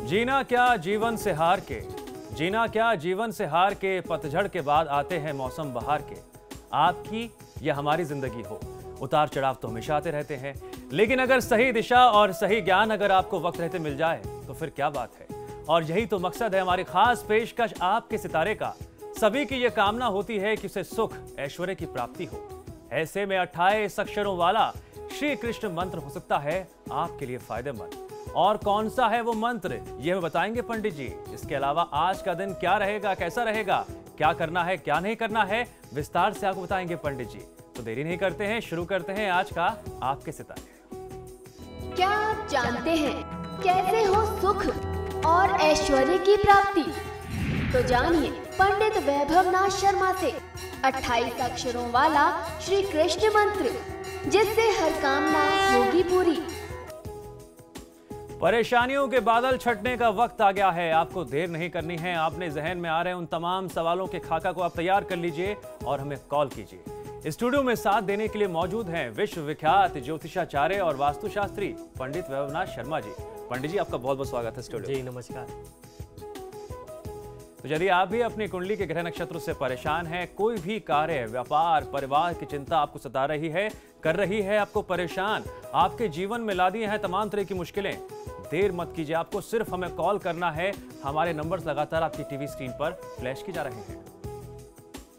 जीना क्या जीवन से हार के, जीना क्या जीवन से हार के, पतझड़ के बाद आते हैं मौसम बहार के। आपकी या हमारी जिंदगी हो, उतार चढ़ाव तो हमेशा आते रहते हैं, लेकिन अगर सही दिशा और सही ज्ञान अगर आपको वक्त रहते मिल जाए तो फिर क्या बात है। और यही तो मकसद है हमारी खास पेशकश आपके सितारे का। सभी की यह कामना होती है कि उसे सुख ऐश्वर्य की प्राप्ति हो। ऐसे में 28 अक्षरों वाला श्री कृष्ण मंत्र हो सकता है आपके लिए फायदेमंद। और कौन सा है वो मंत्र, यह बताएंगे पंडित जी। इसके अलावा आज का दिन क्या रहेगा, कैसा रहेगा, क्या करना है क्या नहीं करना है, विस्तार से आपको बताएंगे पंडित जी। तो देरी नहीं करते हैं, शुरू करते हैं आज का आपके सितारे। क्या आप जानते हैं कैसे हो सुख और ऐश्वर्य की प्राप्ति? तो जानिए पंडित वैभवनाथ शर्मा से 28 अक्षरों वाला श्री कृष्ण मंत्र, जिससे हर कामना होगी पूरी। परेशानियों के बादल छटने का वक्त आ गया है। आपको देर नहीं करनी है। आपने जहन में आ रहे उन तमाम सवालों के खाका को आप तैयार कर लीजिए और हमें कॉल कीजिए। स्टूडियो में साथ देने के लिए मौजूद हैं विश्वविख्यात ज्योतिषाचार्य और वास्तुशास्त्री पंडित वैभवनाथ शर्मा जी। पंडित जी, आपका बहुत बहुत स्वागत है स्टूडियो। जी नमस्कार। तो यदि आप भी अपनी कुंडली के ग्रह नक्षत्रों से परेशान हैं, कोई भी कार्य, व्यापार, परिवार की चिंता आपको सता रही है, कर रही है आपको परेशान, आपके जीवन में ला दिए हैं तमाम तरह की मुश्किलें, देर मत कीजिए। आपको सिर्फ हमें कॉल करना है। हमारे नंबर्स लगातार आपकी टीवी स्क्रीन पर फ्लैश की जा रहे हैं।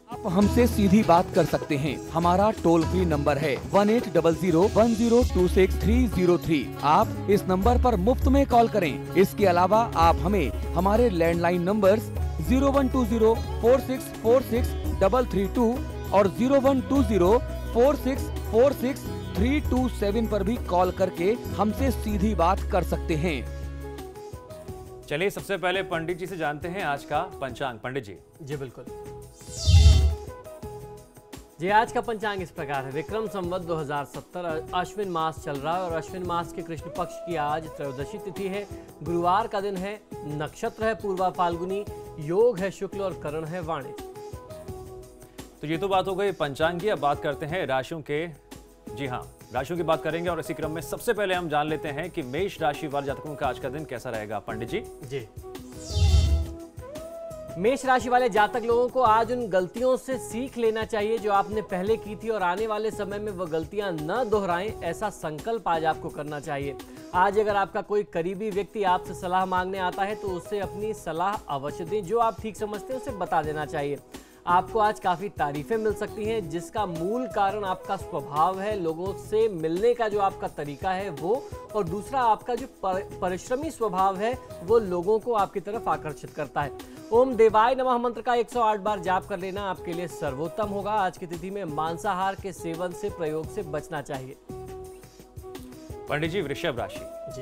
आप हमसे सीधी बात कर सकते हैं। हमारा टोल फ्री नंबर है 180010263003। आप इस नंबर पर मुफ्त में कॉल करें। इसके अलावा आप हमें हमारे लैंडलाइन नंबर्स 012046463332 और 012046463327 पर भी कॉल करके हमसे सीधी बात कर सकते हैं। चलिए सबसे पहले पंडित जी से जानते हैं आज का पंचांग। पंडित जी। जी बिल्कुल जी, आज का पंचांग इस प्रकार है। विक्रम संवत 2070 अश्विन मास चल रहा है और अश्विन मास के कृष्ण पक्ष की आज त्रयोदशी तिथि है। गुरुवार का दिन है। नक्षत्र है पूर्वा फाल्गुनी, योग है शुक्ल और करण है वाणिज्य। तो ये तो बात हो गई पंचांग की। अब बात करते हैं राशियों के। जी हाँ, राशियों की बात करेंगे और इसी क्रम में सबसे पहले हम जान लेते हैं कि मेष राशि वाले जातकों का आज का दिन कैसा रहेगा। पंडित जी। जी, मेष राशि वाले जातक लोगों को आज उन गलतियों से सीख लेना चाहिए जो आपने पहले की थी और आने वाले समय में वह गलतियां न दोहराएं, ऐसा संकल्प आज आपको करना चाहिए। आज अगर आपका कोई करीबी व्यक्ति आपसे सलाह मांगने आता है तो उससे अपनी सलाह अवश्य दें। जो आप ठीक समझते हैं उसे बता देना चाहिए। आपको आज काफ़ी तारीफें मिल सकती हैं, जिसका मूल कारण आपका स्वभाव है, लोगों से मिलने का जो आपका तरीका है वो, और दूसरा आपका जो परिश्रमी स्वभाव है वो लोगों को आपकी तरफ आकर्षित करता है। ओम देवाय नमः मंत्र का 108 बार जाप कर लेना आपके लिए सर्वोत्तम होगा। आज की तिथि में मांसाहार के सेवन से, प्रयोग से बचना चाहिए। पंडित जी, वृषभ राशि। जी,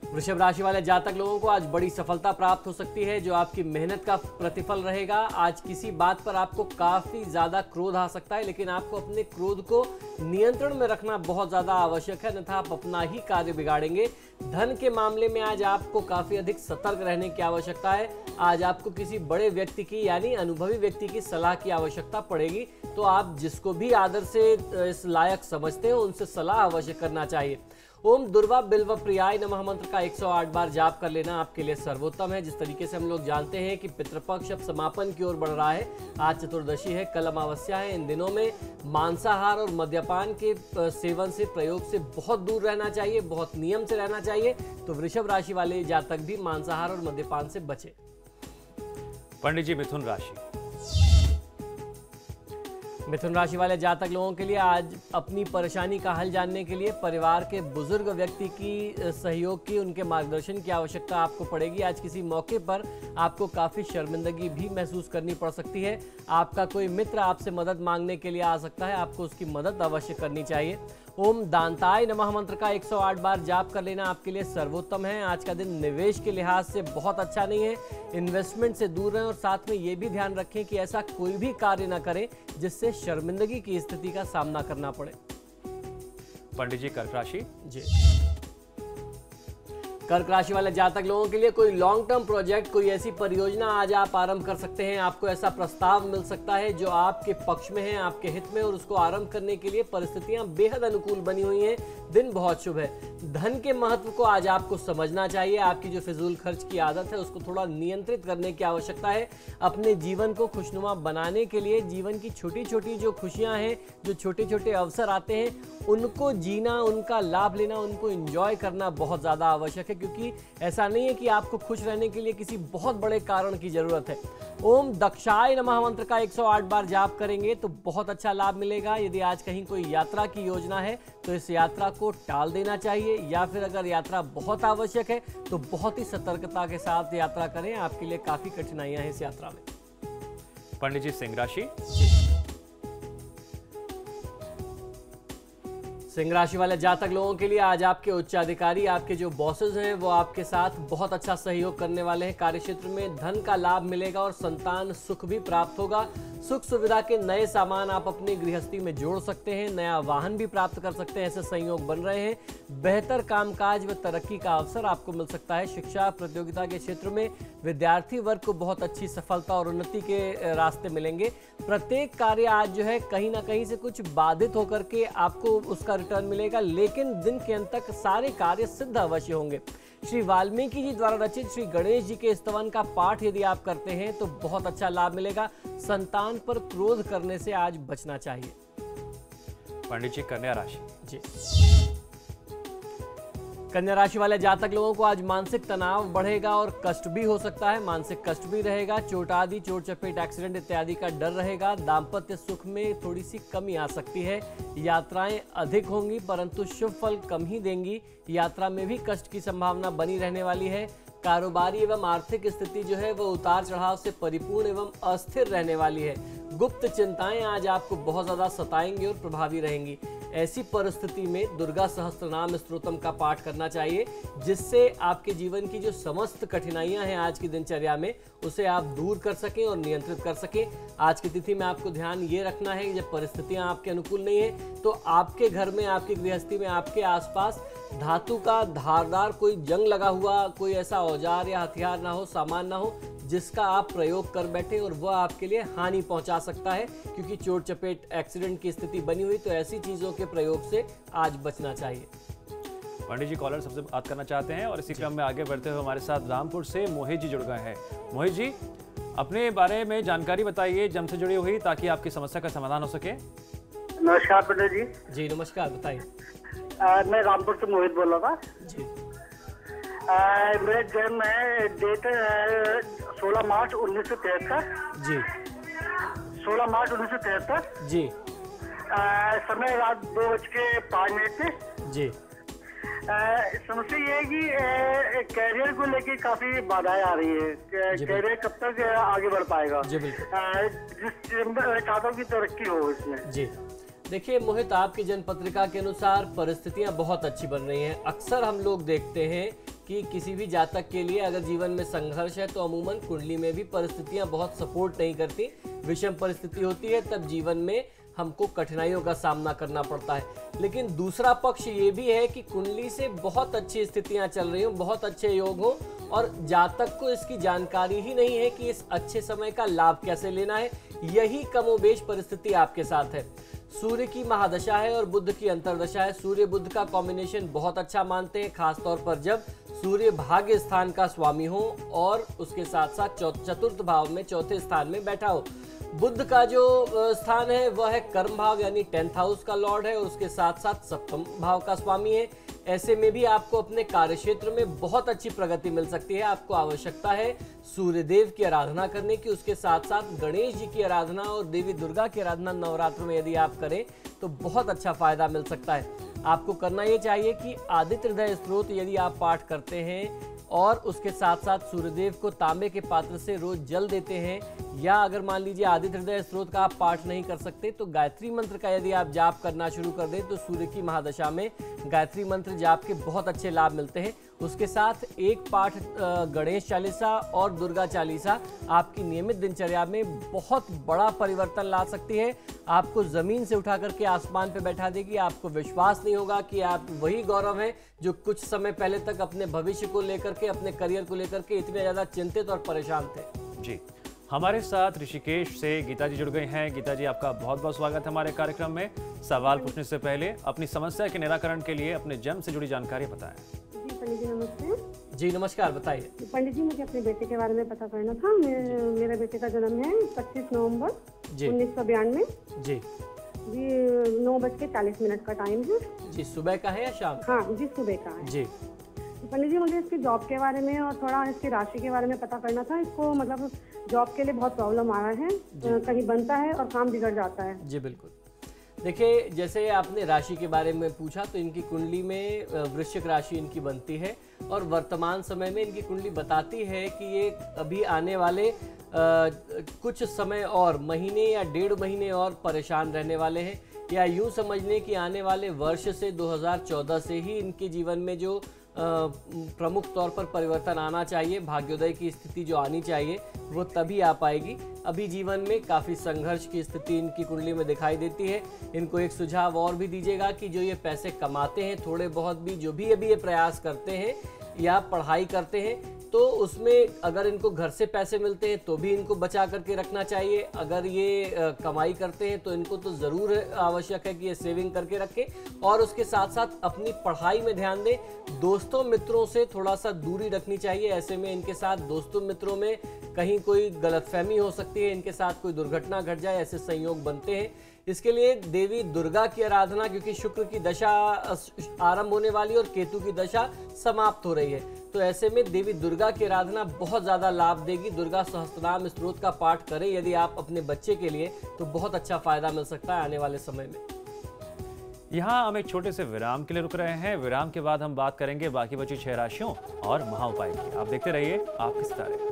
वृषभ राशि वाले जातक लोगों को आज बड़ी सफलता प्राप्त हो सकती है, जो आपकी मेहनत का प्रतिफल रहेगा। आज किसी बात पर आपको काफी ज्यादा क्रोध आ सकता है, लेकिन आपको अपने क्रोध को नियंत्रण में रखना बहुत ज्यादा आवश्यक है, अन्यथा आप अपना ही कार्य बिगाड़ेंगे। धन के मामले में आज आपको काफी अधिक सतर्क रहने की आवश्यकता है। आज आपको किसी बड़े व्यक्ति की यानी अनुभवी व्यक्ति की सलाह की आवश्यकता पड़ेगी, तो आप जिसको भी आदर से इस लायक समझते हो उनसे सलाह अवश्य करना चाहिए। ओम दुर्वा बिल्व प्रियाय नमः मंत्र का 108 बार जाप कर लेना आपके लिए सर्वोत्तम है। जिस तरीके से हम लोग जानते हैं कि पितृपक्ष अब समापन की ओर बढ़ रहा है, आज चतुर्दशी है, कल अमावस्या है। इन दिनों में मांसाहार और मद्यपान के सेवन से, प्रयोग से बहुत दूर रहना चाहिए, बहुत नियम से रहना चाहिए। तो वृषभ राशि वाले जातक भी मांसाहार और मद्यपान से बचे। पंडित जी, मिथुन राशि। मिथुन राशि वाले जातक लोगों के लिए आज अपनी परेशानी का हल जानने के लिए परिवार के बुजुर्ग व्यक्ति की सहयोग की, उनके मार्गदर्शन की आवश्यकता आपको पड़ेगी। आज किसी मौके पर आपको काफ़ी शर्मिंदगी भी महसूस करनी पड़ सकती है। आपका कोई मित्र आपसे मदद मांगने के लिए आ सकता है, आपको उसकी मदद अवश्य करनी चाहिए। ओम दांताय नमः मंत्र का 108 बार जाप कर लेना आपके लिए सर्वोत्तम है। आज का दिन निवेश के लिहाज से बहुत अच्छा नहीं है। इन्वेस्टमेंट से दूर रहें और साथ में ये भी ध्यान रखें कि ऐसा कोई भी कार्य न करें जिससे शर्मिंदगी की स्थिति का सामना करना पड़े। पंडित जी, कर्क राशि। जी, कर्क राशि वाले जातक लोगों के लिए कोई लॉन्ग टर्म प्रोजेक्ट, कोई ऐसी परियोजना आज आप आरंभ कर सकते हैं। आपको ऐसा प्रस्ताव मिल सकता है जो आपके पक्ष में है, आपके हित में, और उसको आरंभ करने के लिए परिस्थितियां बेहद अनुकूल बनी हुई हैं। दिन बहुत शुभ है। धन के महत्व को आज आपको समझना चाहिए। आपकी जो फिजूल खर्च की आदत है उसको थोड़ा नियंत्रित करने की आवश्यकता है। अपने जीवन को खुशनुमा बनाने के लिए जीवन की छोटी छोटी जो खुशियां हैं, जो छोटे छोटे अवसर आते हैं, उनको जीना, उनका लाभ लेना, उनको एंजॉय करना बहुत ज़्यादा आवश्यक है, क्योंकि ऐसा नहीं है कि आपको खुश रहने के लिए किसी बहुत बड़े कारण की जरूरत है। ओम दक्षाय नमः मंत्र का 108 बार जाप करेंगे तो बहुत अच्छा लाभ मिलेगा। यदि आज कहीं कोई यात्रा की योजना है तो इस यात्रा को टाल देना चाहिए, या फिर अगर यात्रा बहुत आवश्यक है तो बहुत ही सतर्कता के साथ यात्रा करें। आपके लिए काफ़ी कठिनाइयां हैं इस यात्रा में। पंडित जी, सिंह राशि। सिंह राशि वाले जातक लोगों के लिए आज आपके उच्चाधिकारी, आपके जो बॉसेस हैं, वो आपके साथ बहुत अच्छा सहयोग करने वाले हैं। कार्यक्षेत्र में धन का लाभ मिलेगा और संतान सुख भी प्राप्त होगा। सुख सुविधा के नए सामान आप अपनी गृहस्थी में जोड़ सकते हैं। नया वाहन भी प्राप्त कर सकते हैं, ऐसे संयोग बन रहे हैं। बेहतर कामकाज व तरक्की का अवसर आपको मिल सकता है। शिक्षा प्रतियोगिता के क्षेत्र में विद्यार्थी वर्ग को बहुत अच्छी सफलता और उन्नति के रास्ते मिलेंगे। प्रत्येक कार्य आज जो है कहीं ना कहीं से कुछ बाधित होकर के आपको उसका रिटर्न मिलेगा, लेकिन दिन के अंत तक सारे कार्य सिद्ध अवश्य होंगे। श्री वाल्मीकि जी द्वारा रचित श्री गणेश जी के स्तवन का पाठ यदि आप करते हैं तो बहुत अच्छा लाभ मिलेगा। संतान पर क्रोध करने से आज बचना चाहिए। पंडित जी, कन्या राशि। जी, कन्या राशि वाले जातक लोगों को आज मानसिक तनाव बढ़ेगा और कष्ट भी हो सकता है। मानसिक कष्ट भी रहेगा। चोट आदि, चोट चपेट, एक्सीडेंट इत्यादि का डर रहेगा। दाम्पत्य सुख में थोड़ी सी कमी आ सकती है। यात्राएं अधिक होंगी परंतु शुभ फल कम ही देंगी। यात्रा में भी कष्ट की संभावना बनी रहने वाली है। कारोबारी एवं आर्थिक स्थिति जो है वो उतार चढ़ाव से परिपूर्ण एवं अस्थिर रहने वाली है। गुप्त चिंताएं आज आपको बहुत ज्यादा सताएंगी और प्रभावी रहेंगी। ऐसी परिस्थिति में दुर्गा सहस्त्रनाम स्तोत्रम का पाठ करना चाहिए, जिससे आपके जीवन की जो समस्त कठिनाइयां हैं आज की दिनचर्या में, उसे आप दूर कर सकें और नियंत्रित कर सकें। आज की तिथि में आपको ध्यान ये रखना है कि जब परिस्थितियां आपके अनुकूल नहीं है तो आपके घर में, आपकी गृहस्थी में, आपके आसपास धातु का धारदार कोई जंग लगा हुआ कोई ऐसा औजार या हथियार ना हो, सामान ना हो, जिसका आप प्रयोग कर बैठे और वह आपके लिए हानि पहुंचा सकता है। क्योंकि चोट चपेट, एक्सीडेंट की स्थिति बनी हुई, तो ऐसी चीजों के प्रयोग से आज बचना चाहिए। पंडित जी, कॉलर सबसे बात करना चाहते हैं और इसी क्रम में आगे बढ़ते हुए हमारे साथ रामपुर से मोहित जी जुड़ गए हैं। मोहित जी, अपने बारे में जानकारी बताइए जम से जुड़ी हुई, ताकि आपकी समस्या का समाधान हो सके। नमस्कार पंडित जी। जी नमस्कार, बताइए। मैं रामपुर से मोहित बोल रहा था जी। मेरा जन्म है डेट 16 मार्च 1973। जी। 16 मार्च 1973। जी। समय रात 2:05 पे। जी। समस्या ये है कि कैरियर को लेके काफी बाधाएं आ रही है। कैरियर कब तक आगे बढ़ पाएगा? जी बिल्कुल। जिस चाहता हूँ की तरक्की हो इसमें। जी, देखिए मोहित, आपकी जन्म पत्रिका के अनुसार परिस्थितियां बहुत अच्छी बन रही हैं। अक्सर हम लोग देखते हैं कि किसी भी जातक के लिए अगर जीवन में संघर्ष है तो अमूमन कुंडली में भी परिस्थितियां बहुत सपोर्ट नहीं करती। विषम परिस्थिति होती है, तब जीवन में हमको कठिनाइयों का सामना करना पड़ता है। लेकिन दूसरा पक्ष ये भी है कि कुंडली से बहुत अच्छी स्थितियां चल रही हो, बहुत अच्छे योग हो, और जातक को इसकी जानकारी ही नहीं है कि इस अच्छे समय का लाभ कैसे लेना है। यही कमोबेश परिस्थिति आपके साथ है। सूर्य की महादशा है और बुध की अंतरदशा है। सूर्य बुध का कॉम्बिनेशन बहुत अच्छा मानते हैं, खासतौर पर जब सूर्य भाग्य स्थान का स्वामी हो और उसके साथ साथ चतुर्थ भाव में, चौथे स्थान में बैठा हो। बुध का जो स्थान है वह है कर्म भाव, यानी 10th हाउस का लॉर्ड है, और उसके साथ साथ सप्तम भाव का स्वामी है। ऐसे में भी आपको अपने कार्यक्षेत्र में बहुत अच्छी प्रगति मिल सकती है। आपको आवश्यकता है सूर्यदेव की आराधना करने की, उसके साथ साथ गणेश जी की आराधना और देवी दुर्गा की आराधना नवरात्र में यदि आप करें तो बहुत अच्छा फायदा मिल सकता है। आपको करना ये चाहिए कि आदित्य हृदय स्तोत्र यदि आप पाठ करते हैं और उसके साथ साथ सूर्यदेव को तांबे के पात्र से रोज जल देते हैं, या अगर मान लीजिए आदित्य हृदय स्तोत्र का आप पाठ नहीं कर सकते तो गायत्री मंत्र का यदि आप जाप करना शुरू कर दें तो सूर्य की महादशा में गायत्री मंत्र जाप के बहुत अच्छे लाभ मिलते हैं। उसके साथ एक पाठ गणेश चालीसा और दुर्गा चालीसा आपकी नियमित दिनचर्या में बहुत बड़ा परिवर्तन ला सकती है। आपको जमीन से उठा करके आसमान पे बैठा देगी। आपको विश्वास नहीं होगा कि आप वही गौरव हैं जो कुछ समय पहले तक अपने भविष्य को लेकर के, अपने करियर को लेकर के इतने ज्यादा चिंतित और परेशान थे। जी, हमारे साथ ऋषिकेश से गीता जी जुड़ गए हैं। गीता जी, आपका बहुत बहुत स्वागत है हमारे कार्यक्रम में। सवाल पूछने से पहले अपनी समस्या के निराकरण के लिए अपने जन्म से जुड़ी जानकारी बताएं। जी पंडित जी नमस्ते। जी नमस्कार, बताइए। पंडित जी मुझे अपने बेटे के बारे में पता करना था। मेरे बेटे का जन्म है 25 नवंबर 1992। जी जी 9:40 का टाइम है। जी सुबह का है या शाम? हाँ जी सुबह का है। जी पंडित जी मुझे इसकी जॉब के बारे में और थोड़ा इसकी राशि के बारे में पता करना था। इसको मतलब जॉब के लिए बहुत प्रॉब्लम आ रहा है, कहीं बनता है और काम बिगड़ जाता है। जी बिल्कुल। देखिए, जैसे आपने राशि के बारे में पूछा तो इनकी कुंडली में वृश्चिक राशि इनकी बनती है और वर्तमान समय में इनकी कुंडली बताती है कि ये अभी आने वाले कुछ समय और महीने या 1.5 महीने और परेशान रहने वाले हैं, या यूं समझ लें कि आने वाले वर्ष से 2014 से ही इनके जीवन में जो प्रमुख तौर पर परिवर्तन आना चाहिए, भाग्योदय की स्थिति जो आनी चाहिए वो तभी आ पाएगी। अभी जीवन में काफ़ी संघर्ष की स्थिति इनकी कुंडली में दिखाई देती है। इनको एक सुझाव और भी दीजिएगा कि जो ये पैसे कमाते हैं थोड़े बहुत भी, जो भी अभी ये प्रयास करते हैं या पढ़ाई करते हैं, तो उसमें अगर इनको घर से पैसे मिलते हैं तो भी इनको बचा करके रखना चाहिए। अगर ये कमाई करते हैं तो इनको तो ज़रूर आवश्यक है कि ये सेविंग करके रखें और उसके साथ साथ अपनी पढ़ाई में ध्यान दें। दोस्तों मित्रों से थोड़ा सा दूरी रखनी चाहिए। ऐसे में इनके साथ दोस्तों मित्रों में कहीं कोई गलतफहमी हो सकती है, इनके साथ कोई दुर्घटना घट जाए, ऐसे संयोग बनते हैं। इसके लिए देवी दुर्गा की आराधना, क्योंकि शुक्र की दशा आरंभ होने वाली और केतु की दशा समाप्त हो रही है, तो ऐसे में देवी दुर्गा की आराधना बहुत ज़्यादा लाभ देगी। दुर्गा सहस्त्रनाम स्तोत्र का पाठ करें यदि आप अपने बच्चे के लिए, तो बहुत अच्छा फायदा मिल सकता है आने वाले समय में। यहाँ हम एक छोटे से विराम के लिए रुक रहे हैं। विराम के बाद हम बात करेंगे बाकी बची 6 राशियों और महाउपाय की। आप देखते रहिए आपके सितारे।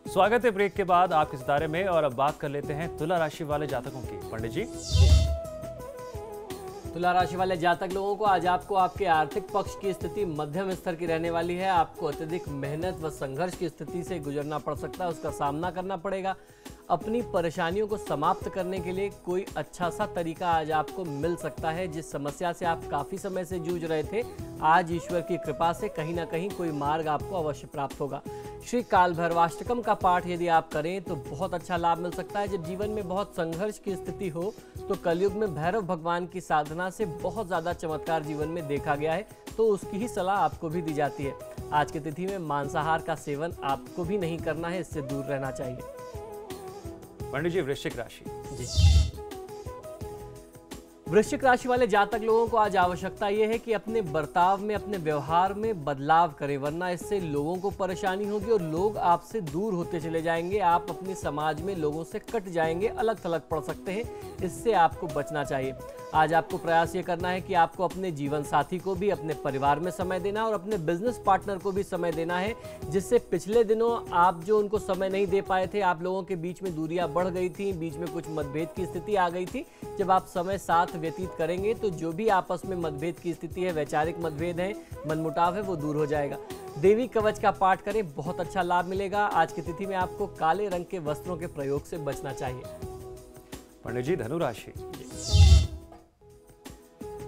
स्वागत है ब्रेक के बाद आपके सितारे में। और अब बात कर लेते हैं तुला राशि वाले जातकों की। पंडित जी, तुला राशि वाले जातक लोगों को आज आपको आपके आर्थिक पक्ष की स्थिति मध्यम स्तर की रहने वाली है। आपको अत्यधिक मेहनत व संघर्ष की स्थिति से गुजरना पड़ सकता है, उसका सामना करना पड़ेगा। अपनी परेशानियों को समाप्त करने के लिए कोई अच्छा सा तरीका आज आपको मिल सकता है। जिस समस्या से आप काफ़ी समय से जूझ रहे थे, आज ईश्वर की कृपा से कहीं ना कहीं कोई मार्ग आपको अवश्य प्राप्त होगा। श्री काल भैरवाष्टकम का पाठ यदि आप करें तो बहुत अच्छा लाभ मिल सकता है। जब जीवन में बहुत संघर्ष की स्थिति हो तो कलयुग में भैरव भगवान की साधना से बहुत ज़्यादा चमत्कार जीवन में देखा गया है, तो उसकी ही सलाह आपको भी दी जाती है। आज की तिथि में मांसाहार का सेवन आपको भी नहीं करना है, इससे दूर रहना चाहिए। पंडित जी, वृश्चिक राशि। जी, वृश्चिक राशि वाले जातक लोगों को आज आवश्यकता यह है कि अपने बर्ताव में, अपने व्यवहार में बदलाव करें, वरना इससे लोगों को परेशानी होगी और लोग आपसे दूर होते चले जाएंगे। आप अपने समाज में लोगों से कट जाएंगे, अलग थलग पड़ सकते हैं, इससे आपको बचना चाहिए। आज आपको प्रयास ये करना है कि आपको अपने जीवन साथी को भी, अपने परिवार में समय देना और अपने बिजनेस पार्टनर को भी समय देना है, जिससे पिछले दिनों आप जो उनको समय नहीं दे पाए थे, आप लोगों के बीच में दूरियां बढ़ गई थी, बीच में कुछ मतभेद की स्थिति आ गई थी। जब आप समय साथ व्यतीत करेंगे तो जो भी आपस में मतभेद की स्थिति है, वैचारिक मतभेद है, मनमुटाव है, वो दूर हो जाएगा। देवी कवच का पाठ करें, बहुत अच्छा लाभ मिलेगा। आज की तिथि में आपको काले रंग के वस्त्रों के प्रयोग से बचना चाहिए। पंडित जी, धनु राशि।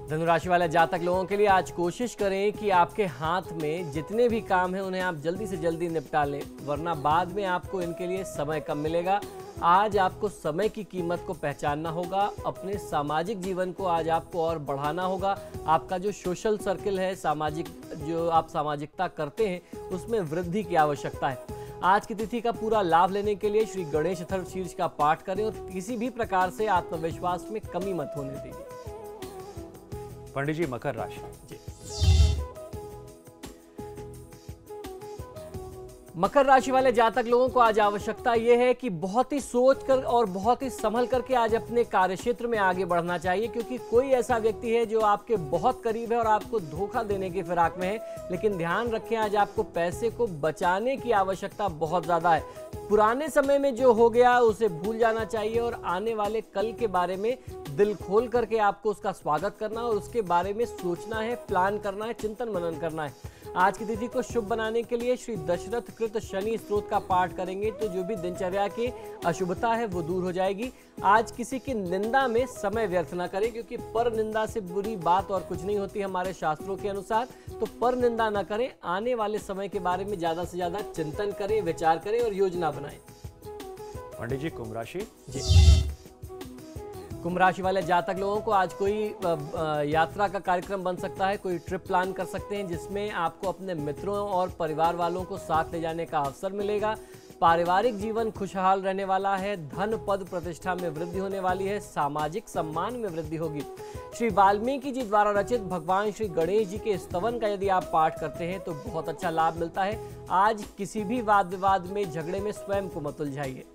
धनुराशि वाले जातक लोगों के लिए आज कोशिश करें कि आपके हाथ में जितने भी काम हैं उन्हें आप जल्दी से जल्दी निपटा लें, वरना बाद में आपको इनके लिए समय कम मिलेगा। आज आपको समय की कीमत को पहचानना होगा। अपने सामाजिक जीवन को आज आपको और बढ़ाना होगा। आपका जो सोशल सर्किल है, सामाजिक जो आप सामाजिकता करते हैं, उसमें वृद्धि की आवश्यकता है। आज की तिथि का पूरा लाभ लेने के लिए श्री गणेश अथर्वशीर्ष का पाठ करें और किसी भी प्रकार से आत्मविश्वास में कमी मत होने दीजिए। पंडित जी, मकर राशि। जी, मकर राशि वाले जातक लोगों को आज आवश्यकता यह है कि बहुत ही सोच कर और बहुत ही संभल करके आज अपने कार्य क्षेत्र में आगे बढ़ना चाहिए, क्योंकि कोई ऐसा व्यक्ति है जो आपके बहुत करीब है और आपको धोखा देने की फिराक में है। लेकिन ध्यान रखें, आज आपको पैसे को बचाने की आवश्यकता बहुत ज्यादा है। पुराने समय में जो हो गया उसे भूल जाना चाहिए और आने वाले कल के बारे में दिल खोल करके आपको उसका स्वागत करना और उसके बारे में सोचना है, प्लान करना है, चिंतन मनन करना है। आज की तिथि को शुभ बनाने के लिए श्री दशरथ कृत शनि स्तोत्र का पाठ करेंगे तो जो भी दिनचर्या की अशुभता है वो दूर हो जाएगी। आज किसी की निंदा में समय व्यर्थ ना करें, क्योंकि पर निंदा से बुरी बात और कुछ नहीं होती हमारे शास्त्रों के अनुसार। तो पर निंदा ना करें, आने वाले समय के बारे में ज्यादा से ज्यादा चिंतन करें, विचार करें और योजना बनाएं। पंडित जी, कुंभ राशि। जी, कुंभ राशि वाले जातक लोगों को आज कोई यात्रा का कार्यक्रम बन सकता है, कोई ट्रिप प्लान कर सकते हैं जिसमें आपको अपने मित्रों और परिवार वालों को साथ ले जाने का अवसर मिलेगा। पारिवारिक जीवन खुशहाल रहने वाला है। धन पद प्रतिष्ठा में वृद्धि होने वाली है। सामाजिक सम्मान में वृद्धि होगी। श्री वाल्मीकि जी द्वारा रचित भगवान श्री गणेश जी के स्तवन का यदि आप पाठ करते हैं तो बहुत अच्छा लाभ मिलता है। आज किसी भी वाद विवाद में, झगड़े में स्वयं को मत उलझाइए।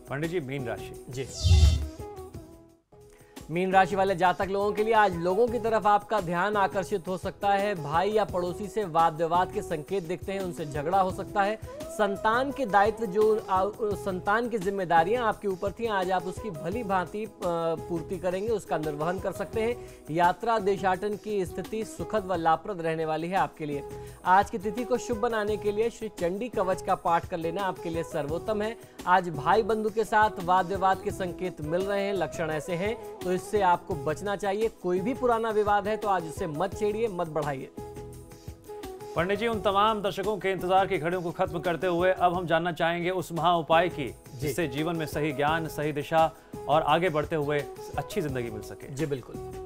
पंडित जी, मीन राशि। जी, मीन राशि वाले जातक लोगों के लिए आज लोगों की तरफ आपका ध्यान आकर्षित हो सकता है। भाई या पड़ोसी से वाद विवाद के संकेत दिखते हैं, उनसे झगड़ा हो सकता है। संतान के दायित्व, जो संतान की जिम्मेदारियां आपके ऊपर थी, आज आप उसकी भली भांति पूर्ति करेंगे, उसका निर्वहन कर सकते हैं। यात्रा देशाटन की स्थिति सुखद व लाभप्रद रहने वाली है आपके लिए। आज की तिथि को शुभ बनाने के लिए श्री चंडी कवच का पाठ कर लेना आपके लिए सर्वोत्तम है। आज भाई बंधु के साथ वाद विवाद के संकेत मिल रहे हैं, लक्षण ऐसे हैं, तो इससे आपको बचना चाहिए। कोई भी पुराना विवाद है तो आज उसे मत छेड़िए, मत बढ़ाइए। पंडित जी, उन तमाम दर्शकों के इंतजार की घड़ियों को खत्म करते हुए अब हम जानना चाहेंगे उस महा उपाय की जिससे जीवन में सही ज्ञान, सही दिशा और आगे बढ़ते हुए अच्छी जिंदगी मिल सके। जी बिल्कुल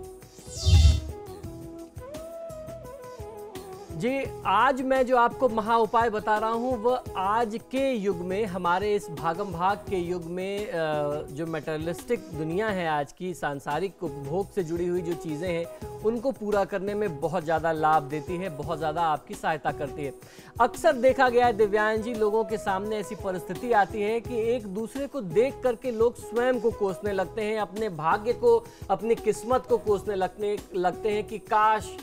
जी, आज मैं जो आपको महा उपाय बता रहा हूँ वह आज के युग में, हमारे इस भागम भाग के युग में जो मटेरियलिस्टिक दुनिया है, आज की सांसारिक उपभोग से जुड़ी हुई जो चीज़ें हैं उनको पूरा करने में बहुत ज़्यादा लाभ देती है, बहुत ज़्यादा आपकी सहायता करती है। अक्सर देखा गया है दिव्यांग जी, लोगों के सामने ऐसी परिस्थिति आती है कि एक दूसरे को देख करके लोग स्वयं को कोसने लगते हैं, अपने भाग्य को, अपनी किस्मत को कोसने लगते हैं कि काश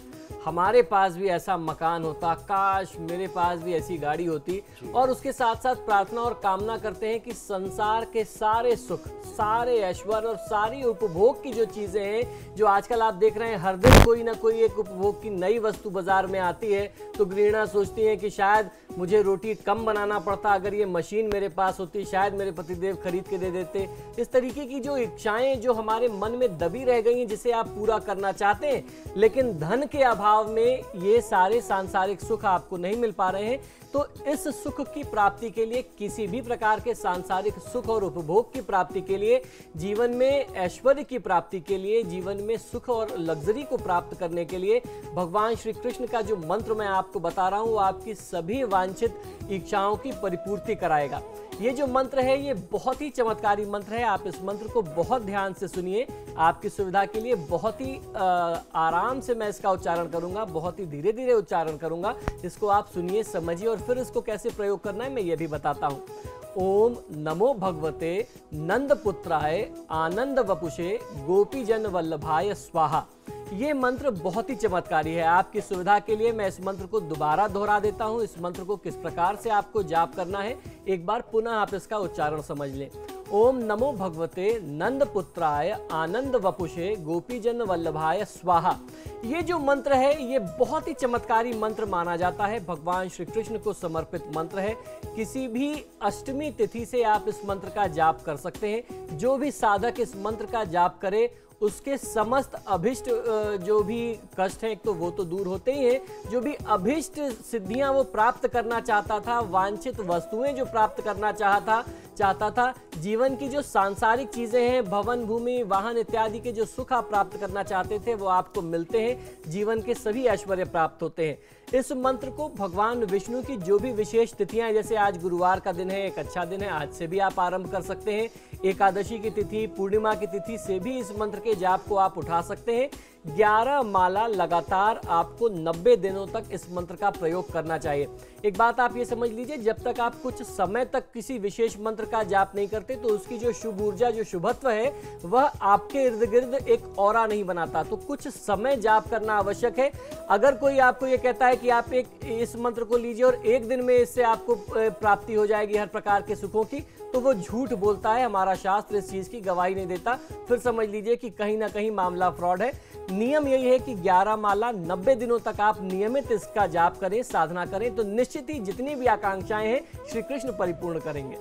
हमारे पास भी ऐसा मकान होता, काश मेरे पास भी ऐसी गाड़ी होती। और उसके साथ साथ प्रार्थना और कामना करते हैं कि संसार के सारे सुख, सारे ऐश्वर्य और सारी उपभोग की जो चीज़ें हैं, जो आजकल आप देख रहे हैं हर दिन कोई ना कोई एक उपभोग की नई वस्तु बाजार में आती है, तो गृहिणा सोचती है कि शायद मुझे रोटी कम बनाना पड़ता अगर ये मशीन मेरे पास होती, शायद मेरे पतिदेव खरीद के दे देते। इस तरीके की जो इच्छाएं जो हमारे मन में दबी रह गई हैं, जिसे आप पूरा करना चाहते हैं, लेकिन धन के अभाव में ये सारे सांसारिक सुख आपको नहीं मिल पा रहे हैं, तो इस सुख की प्राप्ति के लिए, किसी भी प्रकार के सांसारिक सुख और उपभोग की प्राप्ति के लिए, जीवन में ऐश्वर्य की प्राप्ति के लिए, जीवन में सुख और लग्जरी को प्राप्त करने के लिए भगवान श्री कृष्ण का जो मंत्र मैं आपको बता रहा हूं वो आपकी सभी वांछित इच्छाओं की परिपूर्ति कराएगा। ये जो मंत्र है ये बहुत ही चमत्कारी मंत्र है। आप इस मंत्र को बहुत ध्यान से सुनिए, आपकी सुविधा के लिए बहुत ही आराम से मैं इसका उच्चारण करूंगा, बहुत ही धीरे धीरे उच्चारण करूंगा। इसको आप सुनिए, समझिए और फिर इसको कैसे प्रयोग करना है मैं ये भी बताता हूं। ओम नमो भगवते नंद पुत्राय आनंद वपुषे गोपीजन वल्लभाय स्वाहा। ये मंत्र बहुत ही चमत्कारी है। आपकी सुविधा के लिए मैं इस मंत्र को दोबारा दोहरा देता हूं। इस मंत्र को किस प्रकार से आपको जाप करना है एक बार पुनः आप इसका उच्चारण समझ लें। ओम नमो भगवते नंद पुत्राय आनंद वपुषे गोपीजन वल्लभाय स्वाहा। ये जो मंत्र है ये बहुत ही चमत्कारी मंत्र माना जाता है, भगवान श्री कृष्ण को समर्पित मंत्र है। किसी भी अष्टमी तिथि से आप इस मंत्र का जाप कर सकते हैं। जो भी साधक इस मंत्र का जाप करे उसके समस्त अभिष्ट जो भी कष्ट हैं तो वो तो दूर होते ही हैं, जो भी अभिष्ट सिद्धियां वो प्राप्त करना चाहता था, वांछित वस्तुएं जो प्राप्त करना चाहता था, जीवन की जो सांसारिक चीजें हैं, भवन भूमि वाहन इत्यादि के जो सुख आप प्राप्त करना चाहते थे वो आपको मिलते हैं। जीवन के सभी ऐश्वर्य प्राप्त होते हैं। इस मंत्र को भगवान विष्णु की जो भी विशेष तिथियां, जैसे आज गुरुवार का दिन है, एक अच्छा दिन है, आज से भी आप आरंभ कर सकते हैं। एकादशी की तिथि, पूर्णिमा की तिथि से भी इस मंत्र के जाप को आप उठा सकते हैं। 11 माला लगातार आपको 90 दिनों तक इस मंत्र का प्रयोग करना चाहिए। एक बात आप ये समझ लीजिए, जब तक आप कुछ समय तक किसी विशेष मंत्र का जाप नहीं करते तो उसकी जो शुभ ऊर्जा, जो शुभत्व है, वह आपके इर्द गिर्द एक ऑरा नहीं बनाता। तो कुछ समय जाप करना आवश्यक है। अगर कोई आपको ये कहता है कि आप इस मंत्र को लीजिए और एक दिन में इससे आपको प्राप्ति हो जाएगी हर प्रकार के सुखों की, तो वो झूठ बोलता है। हमारा शास्त्र इस चीज की गवाही नहीं देता। फिर समझ लीजिए कि कहीं ना कहीं मामला फ्रॉड है। नियम यही है कि 11 माला 90 दिनों तक आप नियमित इसका जाप करें, साधना करें, तो निश्चित ही जितनी भी आकांक्षाएं हैं श्री कृष्ण परिपूर्ण करेंगे।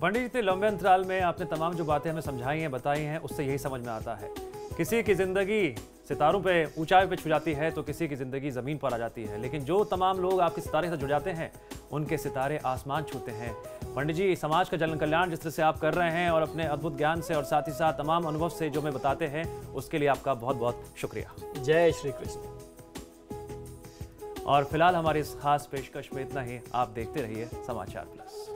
पंडित जी, इतने लंबे अंतराल में आपने तमाम जो बातें हमें समझाई हैं, बताई हैं, उससे यही समझ में आता है, किसी की जिंदगी सितारों पे ऊंचाई पे छू जाती है तो किसी की जिंदगी जमीन पर आ जाती है, लेकिन जो तमाम लोग आपके सितारे से जुड़ जाते हैं उनके सितारे आसमान छूते हैं। पंडित जी, समाज का जन कल्याण जिस तरह से आप कर रहे हैं और अपने अद्भुत ज्ञान से और साथ ही साथ तमाम अनुभव से जो हमें बताते हैं, उसके लिए आपका बहुत बहुत शुक्रिया। जय श्री कृष्ण। और फिलहाल हमारी इस खास पेशकश में इतना ही। आप देखते रहिए समाचार प्लस।